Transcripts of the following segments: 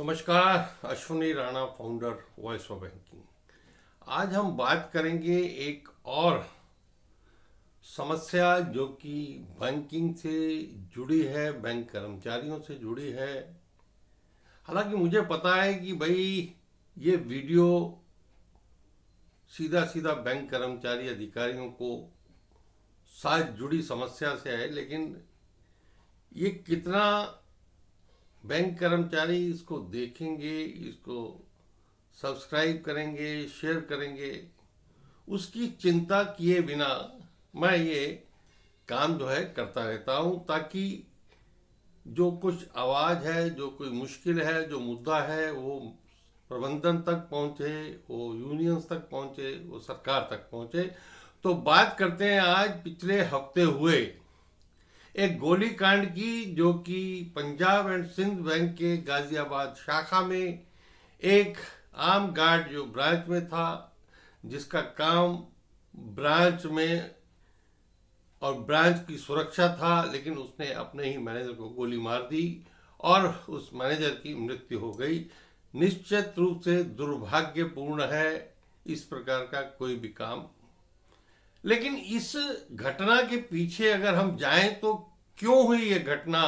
नमस्कार, Ashwini Rana, founder voice of banking. आज हम बात करेंगे एक और समस्या जो कि बैंकिंग से जुड़ी है, बैंक कर्मचारियों से जुड़ी है। हालांकि मुझे पता है कि भाई ये वीडियो सीधा सीधा बैंक कर्मचारी अधिकारियों को साथ जुड़ी समस्या से है, लेकिन ये कितना बैंक कर्मचारी इसको देखेंगे, इसको सब्सक्राइब करेंगे, शेयर करेंगे, उसकी चिंता किए बिना मैं ये काम जो है करता रहता हूँ, ताकि जो कुछ आवाज़ है, जो कोई मुश्किल है, जो मुद्दा है, वो प्रबंधन तक पहुँचे, वो यूनियंस तक पहुँचे, वो सरकार तक पहुँचे। तो बात करते हैं आज पिछले हफ्ते हुए एक गोलीकांड की, जो कि पंजाब एंड सिंध बैंक के गाजियाबाद शाखा में एक आम गार्ड जो ब्रांच में था, जिसका काम ब्रांच में और ब्रांच की सुरक्षा था, लेकिन उसने अपने ही मैनेजर को गोली मार दी और उस मैनेजर की मृत्यु हो गई। निश्चित रूप से दुर्भाग्यपूर्ण है इस प्रकार का कोई भी काम। लेकिन इस घटना के पीछे अगर हम जाएं तो क्यों हुई ये घटना,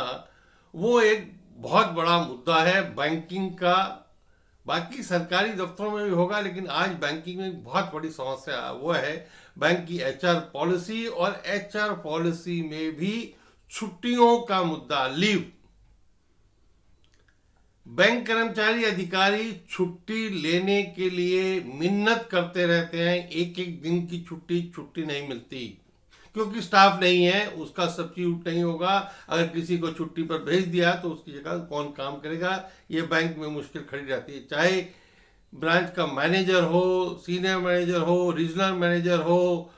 वो एक बहुत बड़ा मुद्दा है बैंकिंग का। बाकी सरकारी दफ्तरों में भी होगा, लेकिन आज बैंकिंग में एक बहुत बड़ी समस्या वो है बैंक की एचआर पॉलिसी, और एचआर पॉलिसी में भी छुट्टियों का मुद्दा, लीव। बैंक कर्मचारी अधिकारी छुट्टी लेने के लिए मिन्नत करते रहते हैं। एक एक दिन की छुट्टी नहीं मिलती, क्योंकि स्टाफ नहीं है, उसका सब्स्टिट्यूट नहीं होगा। अगर किसी को छुट्टी पर भेज दिया तो उसकी जगह कौन काम करेगा, ये बैंक में मुश्किल खड़ी रहती है। चाहे ब्रांच का मैनेजर हो, सीनियर मैनेजर हो, रीजनल मैनेजर हो,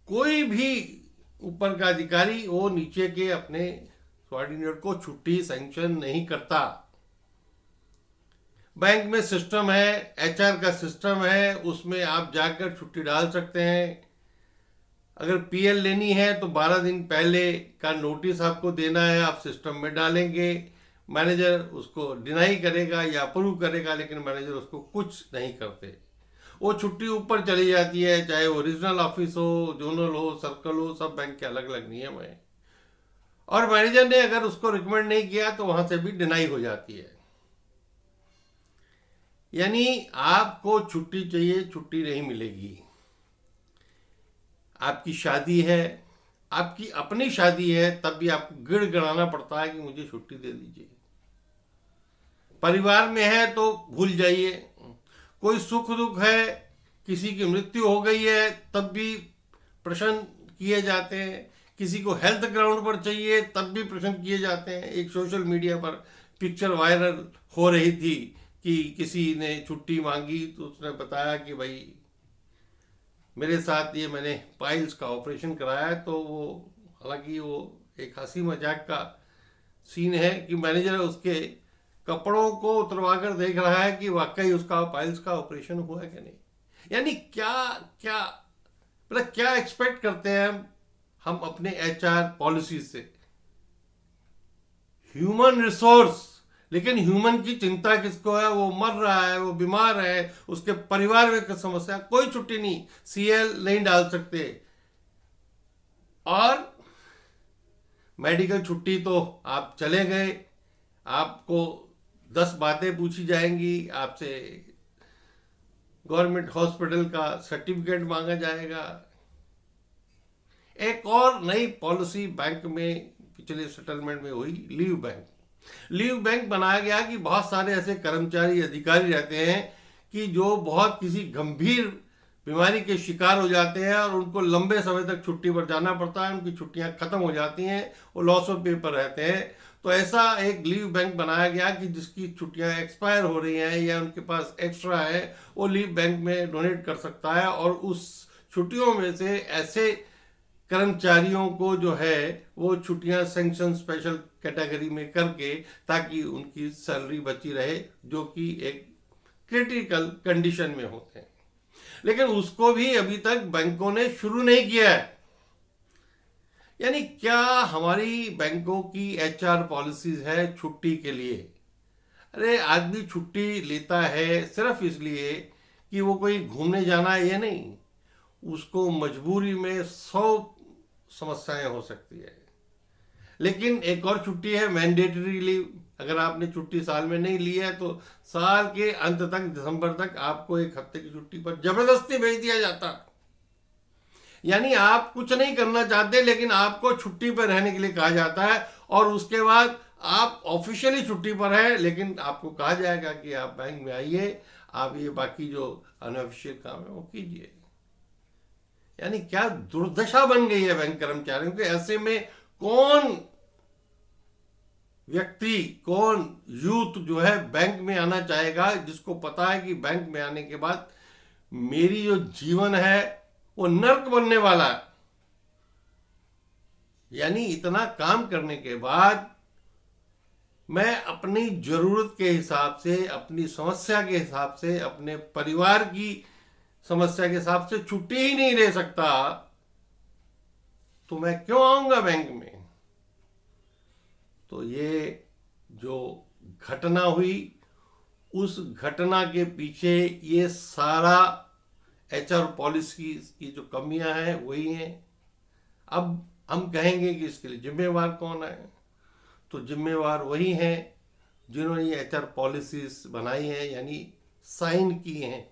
कोई भी ऊपर का अधिकारी, वो नीचे के अपने सबॉर्डिनेट को छुट्टी सैंक्शन नहीं करता। बैंक में सिस्टम है, एचआर का सिस्टम है, उसमें आप जाकर छुट्टी डाल सकते हैं। अगर पीएल लेनी है तो 12 दिन पहले का नोटिस आपको देना है, आप सिस्टम में डालेंगे। मैनेजर उसको डिनाई करेगा या अप्रूव करेगा, लेकिन मैनेजर उसको कुछ नहीं करते। वो छुट्टी ऊपर चली जाती है, चाहे वो रीजनल ऑफिस हो, जोनल हो, सर्कल हो, सब बैंक के अलग अलग नियम है। और मैनेजर ने अगर उसको रिकमेंड नहीं किया तो वहां से भी डिनाई हो जाती है। यानी आपको छुट्टी चाहिए, छुट्टी नहीं मिलेगी। आपकी शादी है, आपकी अपनी शादी है, तब भी आपको गिड़गिड़ाना पड़ता है कि मुझे छुट्टी दे दीजिए। परिवार में है तो भूल जाइए। कोई सुख दुख है, किसी की मृत्यु हो गई है, तब भी प्रश्न किए जाते हैं। किसी को हेल्थ ग्राउंड पर चाहिए, तब भी प्रश्न किए जाते हैं। एक सोशल मीडिया पर पिक्चर वायरल हो रही थी कि किसी ने छुट्टी मांगी तो उसने बताया कि भाई मेरे साथ ये मैंने पाइल्स का ऑपरेशन कराया है। तो वो, हालांकि वो एक हंसी मजाक का सीन है कि मैनेजर उसके कपड़ों को उतरवाकर देख रहा है कि वाकई उसका पाइल्स का ऑपरेशन हुआ है कि नहीं। यानी क्या क्या मतलब क्या एक्सपेक्ट करते हैं हम अपने एचआर पॉलिसी से। ह्यूमन रिसोर्स, लेकिन ह्यूमन की चिंता किसको है? वो मर रहा है, वो बीमार है, उसके परिवार में समस्या, कोई छुट्टी नहीं, सीएल नहीं डाल सकते। और मेडिकल छुट्टी तो आप चले गए, आपको 10 बातें पूछी जाएंगी, आपसे गवर्नमेंट हॉस्पिटल का सर्टिफिकेट मांगा जाएगा। एक और नई पॉलिसी बैंक में पिछले सेटलमेंट में हुई, लीव बैंक। लीव बैंक बनाया गया कि बहुत सारे ऐसे कर्मचारी अधिकारी रहते हैं कि जो बहुत किसी गंभीर बीमारी के शिकार हो जाते हैं और उनको लंबे समय तक छुट्टी पर जाना पड़ता है, उनकी छुट्टियां खत्म हो जाती हैं, वो लॉस ऑफ पे पर रहते हैं। तो ऐसा एक लीव बैंक बनाया गया कि जिसकी छुट्टियां एक्सपायर हो रही हैं या उनके पास एक्स्ट्रा है, वो लीव बैंक में डोनेट कर सकता है, और उस छुट्टियों में से ऐसे कर्मचारियों को जो है वो छुट्टियां सैंक्शन स्पेशल कैटेगरी में करके, ताकि उनकी सैलरी बची रहे, जो कि एक क्रिटिकल कंडीशन में होते हैं। लेकिन उसको भी अभी तक बैंकों ने शुरू नहीं किया है। यानी क्या हमारी बैंकों की एचआर पॉलिसीज है छुट्टी के लिए? अरे आदमी छुट्टी लेता है सिर्फ इसलिए कि वो कोई घूमने जाना है, ये नहीं, उसको मजबूरी में 100 समस्याएं हो सकती है। लेकिन एक और छुट्टी है मैंडेटरी लीव। अगर आपने छुट्टी साल में नहीं ली है तो साल के अंत तक, दिसंबर तक, आपको 1 हफ्ते की छुट्टी पर जबरदस्ती भेज दिया जाता। यानी आप कुछ नहीं करना चाहते लेकिन आपको छुट्टी पर रहने के लिए कहा जाता है, और उसके बाद आप ऑफिशियली छुट्टी पर है लेकिन आपको कहा जाएगा कि आप बैंक में आइए, आप ये बाकी जो अनऑफिशियल काम है वो कीजिए। यानी क्या दुर्दशा बन गई है बैंक कर्मचारियों के। ऐसे में कौन व्यक्ति, कौन यूथ जो है बैंक में आना चाहेगा, जिसको पता है कि बैंक में आने के बाद मेरी जो जीवन है वो नर्क बनने वाला है। यानी इतना काम करने के बाद मैं अपनी जरूरत के हिसाब से, अपनी समस्या के हिसाब से, अपने परिवार की समस्या के हिसाब से छुट्टी ही नहीं ले सकता, तो मैं क्यों आऊंगा बैंक में। तो ये जो घटना हुई, उस घटना के पीछे ये सारा एचआर पॉलिसी की जो कमियां हैं वही हैं। अब हम कहेंगे कि इसके लिए जिम्मेवार कौन है, तो जिम्मेवार वही हैं जिन्होंने ये एचआर पॉलिसीज बनाई हैं, यानी साइन की हैं,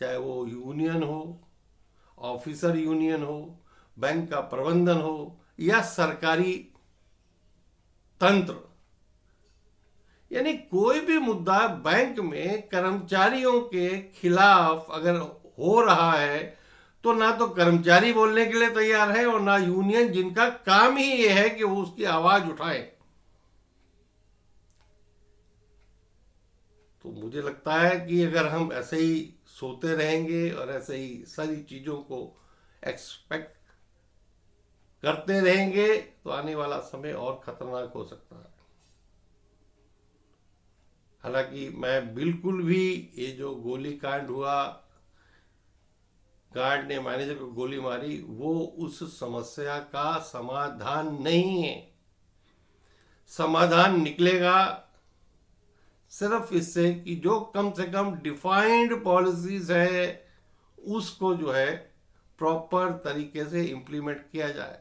चाहे वो यूनियन हो, ऑफिसर यूनियन हो, बैंक का प्रबंधन हो या सरकारी तंत्र। यानी कोई भी मुद्दा बैंक में कर्मचारियों के खिलाफ अगर हो रहा है तो ना तो कर्मचारी बोलने के लिए तैयार है और ना यूनियन, जिनका काम ही ये है कि वो उसकी आवाज उठाए। तो मुझे लगता है कि अगर हम ऐसे ही सोते रहेंगे और ऐसे ही सारी चीजों को एक्सपेक्ट करते रहेंगे तो आने वाला समय और खतरनाक हो सकता है। हालांकि मैं बिल्कुल भी ये जो गोली कांड हुआ, गार्ड ने मैनेजर को गोली मारी, वो उस समस्या का समाधान नहीं है। समाधान निकलेगा सिर्फ इससे कि जो कम से कम डिफाइंड पॉलिसीज है उसको जो है प्रॉपर तरीके से इंप्लीमेंट किया जाए।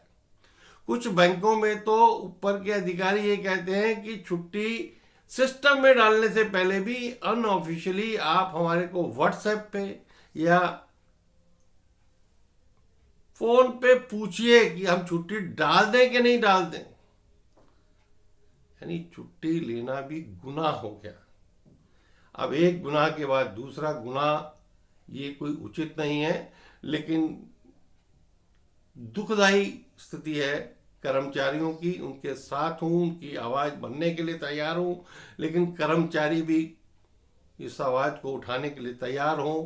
कुछ बैंकों में तो ऊपर के अधिकारी ये कहते हैं कि छुट्टी सिस्टम में डालने से पहले भी अनऑफिशियली आप हमारे को व्हाट्सएप पे या फोन पे पूछिए कि हम छुट्टी डाल दें कि नहीं डाल दें। यानी छुट्टी लेना भी गुनाह हो गया। अब एक गुनाह के बाद दूसरा गुनाह, ये कोई उचित नहीं है, लेकिन दुखदाई स्थिति है कर्मचारियों की। उनके साथ हूं, उनकी आवाज बनने के लिए तैयार हूं, लेकिन कर्मचारी भी इस आवाज को उठाने के लिए तैयार हों।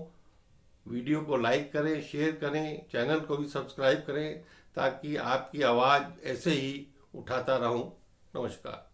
वीडियो को लाइक करें, शेयर करें, चैनल को भी सब्सक्राइब करें ताकि आपकी आवाज ऐसे ही उठाता रहूं। नमस्कार।